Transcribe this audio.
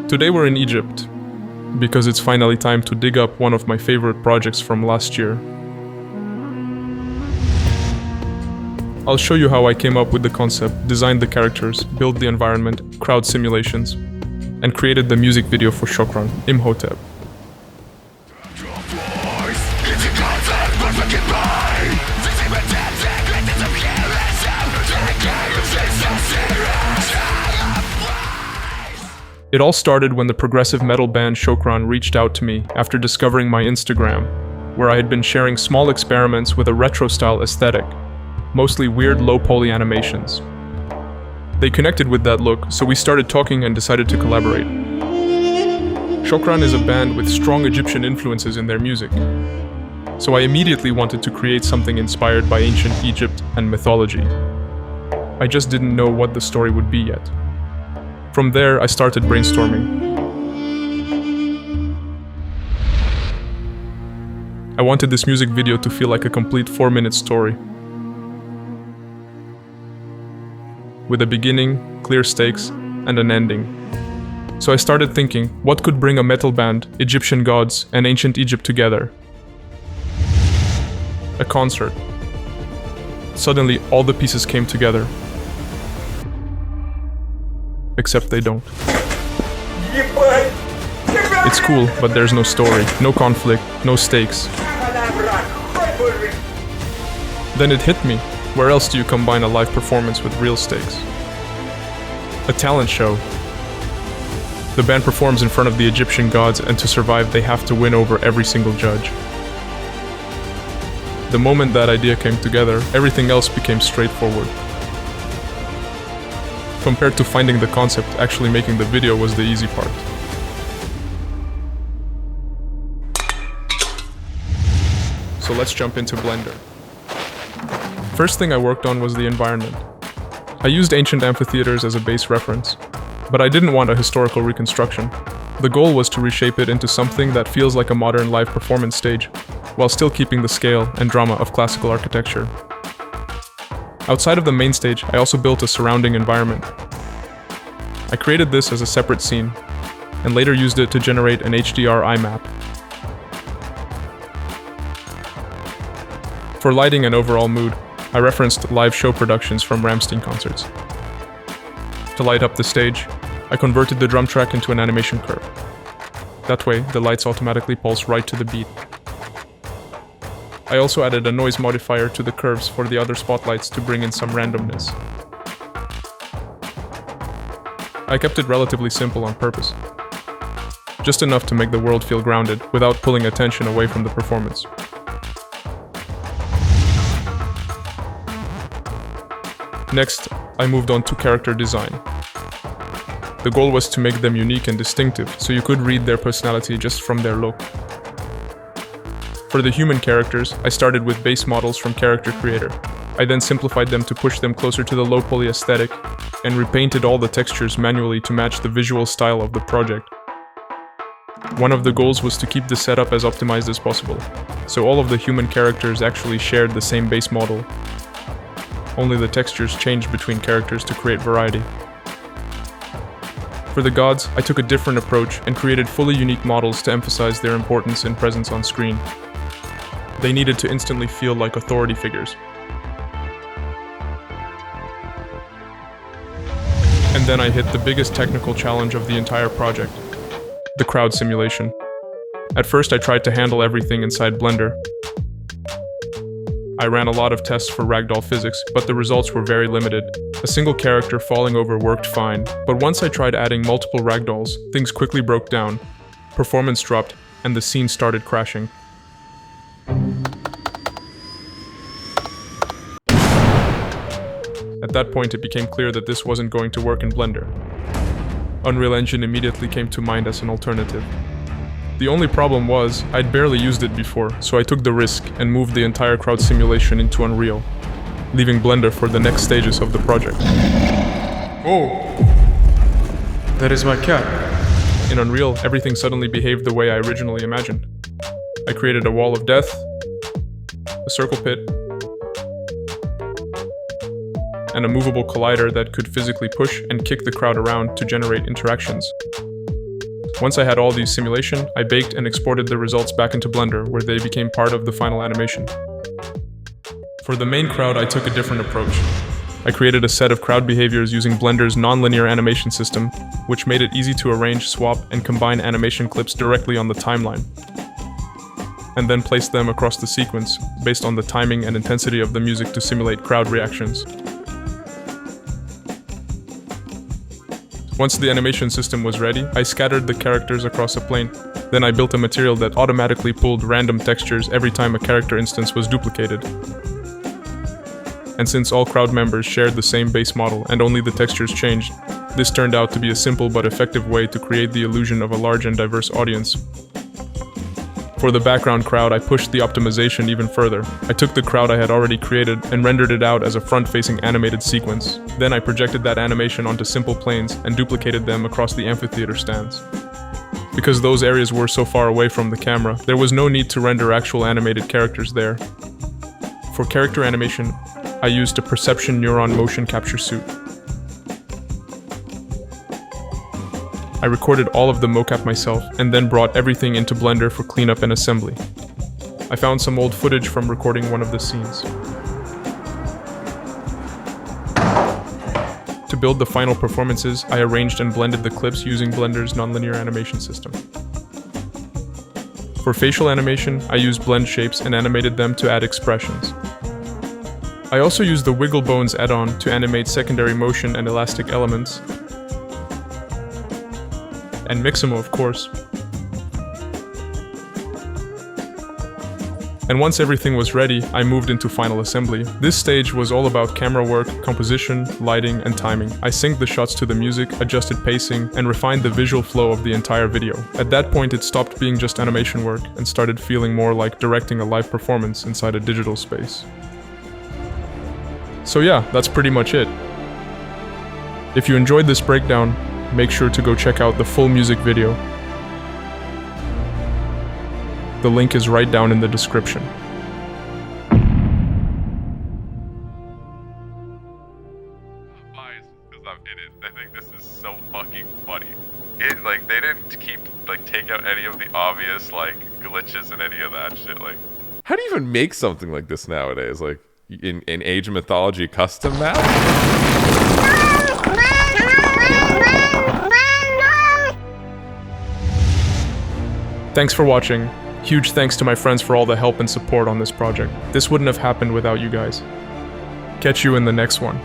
Today we're in Egypt, because it's finally time to dig up one of my favorite projects from last year. I'll show you how I came up with the concept, designed the characters, built the environment, crowd simulations, and created the music video for Shokran, Imhotep. It all started when the progressive metal band Shokran reached out to me after discovering my Instagram, where I had been sharing small experiments with a retro-style aesthetic, mostly weird low-poly animations. They connected with that look, so we started talking and decided to collaborate. Shokran is a band with strong Egyptian influences in their music, so I immediately wanted to create something inspired by ancient Egypt and mythology. I just didn't know what the story would be yet. From there, I started brainstorming. I wanted this music video to feel like a complete 4-minute story, with a beginning, clear stakes, and an ending. So I started thinking, what could bring a metal band, Egyptian gods, and ancient Egypt together? A concert. Suddenly, all the pieces came together. Except they don't. It's cool, but there's no story, no conflict, no stakes. Then it hit me. Where else do you combine a live performance with real stakes? A talent show. The band performs in front of the Egyptian gods, and to survive they have to win over every single judge. The moment that idea came together, everything else became straightforward. Compared to finding the concept, actually making the video was the easy part. So let's jump into Blender. First thing I worked on was the environment. I used ancient amphitheaters as a base reference, but I didn't want a historical reconstruction. The goal was to reshape it into something that feels like a modern live performance stage, while still keeping the scale and drama of classical architecture. Outside of the main stage, I also built a surrounding environment. I created this as a separate scene, and later used it to generate an HDR IMAP. For lighting and overall mood, I referenced live show productions from Rammstein concerts. To light up the stage, I converted the drum track into an animation curve. That way, the lights automatically pulse right to the beat. I also added a noise modifier to the curves for the other spotlights to bring in some randomness. I kept it relatively simple on purpose. Just enough to make the world feel grounded, without pulling attention away from the performance. Next, I moved on to character design. The goal was to make them unique and distinctive, so you could read their personality just from their look. For the human characters, I started with base models from Character Creator. I then simplified them to push them closer to the low-poly aesthetic, and repainted all the textures manually to match the visual style of the project. One of the goals was to keep the setup as optimized as possible, so all of the human characters actually shared the same base model. Only the textures changed between characters to create variety. For the gods, I took a different approach and created fully unique models to emphasize their importance and presence on screen. They needed to instantly feel like authority figures. And then I hit the biggest technical challenge of the entire project, the crowd simulation. At first I tried to handle everything inside Blender. I ran a lot of tests for ragdoll physics, but the results were very limited. A single character falling over worked fine, but once I tried adding multiple ragdolls, things quickly broke down, performance dropped, and the scene started crashing. At that point, it became clear that this wasn't going to work in Blender. Unreal Engine immediately came to mind as an alternative. The only problem was, I'd barely used it before, so I took the risk and moved the entire crowd simulation into Unreal, leaving Blender for the next stages of the project. Oh! That is my cat. In Unreal, everything suddenly behaved the way I originally imagined. I created a wall of death, a circle pit, and a movable collider that could physically push and kick the crowd around to generate interactions. Once I had all these simulation, I baked and exported the results back into Blender, where they became part of the final animation. For the main crowd, I took a different approach. I created a set of crowd behaviors using Blender's nonlinear animation system, which made it easy to arrange, swap, and combine animation clips directly on the timeline, and then place them across the sequence, based on the timing and intensity of the music to simulate crowd reactions. Once the animation system was ready, I scattered the characters across a plane. Then I built a material that automatically pulled random textures every time a character instance was duplicated. And since all crowd members shared the same base model and only the textures changed, this turned out to be a simple but effective way to create the illusion of a large and diverse audience. For the background crowd, I pushed the optimization even further. I took the crowd I had already created and rendered it out as a front-facing animated sequence. Then I projected that animation onto simple planes and duplicated them across the amphitheater stands. Because those areas were so far away from the camera, there was no need to render actual animated characters there. For character animation, I used a perception neuron motion capture suit. I recorded all of the mocap myself and then brought everything into Blender for cleanup and assembly. I found some old footage from recording one of the scenes. To build the final performances, I arranged and blended the clips using Blender's nonlinear animation system. For facial animation, I used blend shapes and animated them to add expressions. I also used the Wiggle Bones add-on to animate secondary motion and elastic elements, and Mixamo, of course. And once everything was ready, I moved into final assembly. This stage was all about camera work, composition, lighting, and timing. I synced the shots to the music, adjusted pacing, and refined the visual flow of the entire video. At that point, it stopped being just animation work and started feeling more like directing a live performance inside a digital space. So yeah, that's pretty much it. If you enjoyed this breakdown, make sure to go check out the full music video. The link is right down in the description. I think this is so fucking funny. They didn't take out any of the obvious glitches and any of that shit. How do you even make something like this nowadays? In Age of Mythology custom map? Thanks for watching. Huge thanks to my friends for all the help and support on this project. This wouldn't have happened without you guys. Catch you in the next one.